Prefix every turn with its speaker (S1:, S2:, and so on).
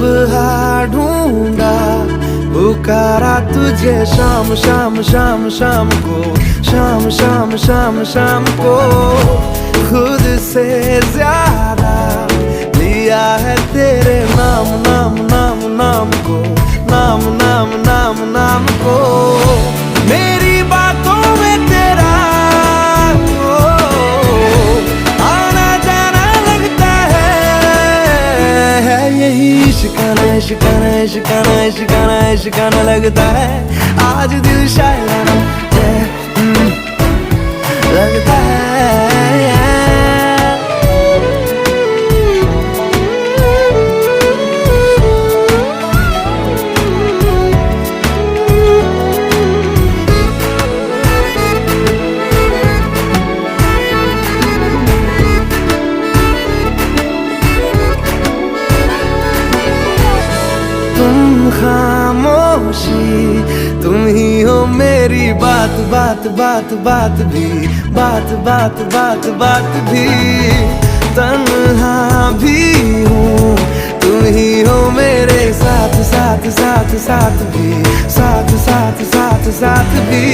S1: सुबह ढूंढा पुकारा तुझे शाम शाम शाम शाम को, शाम शाम शाम शाम को। खुद से ज्यादा लिया है तेरे नाम नाम नाम नाम को, नाम नाम नाम नाम को। मेरी बातों में तेरा आना जाना लगता है यही शिकाना शिकाना शिकाना शिकाना शिकाना लगता है। आज दिल शायराना लगता है। तुम खामोशी तुम ही हो मेरी बात बात बात बात भी, बात बात बात बात भी। तन्हा भी हूँ तुम ही हो मेरे साथ साथ साथ साथ भी, साथ साथ साथ साथ भी।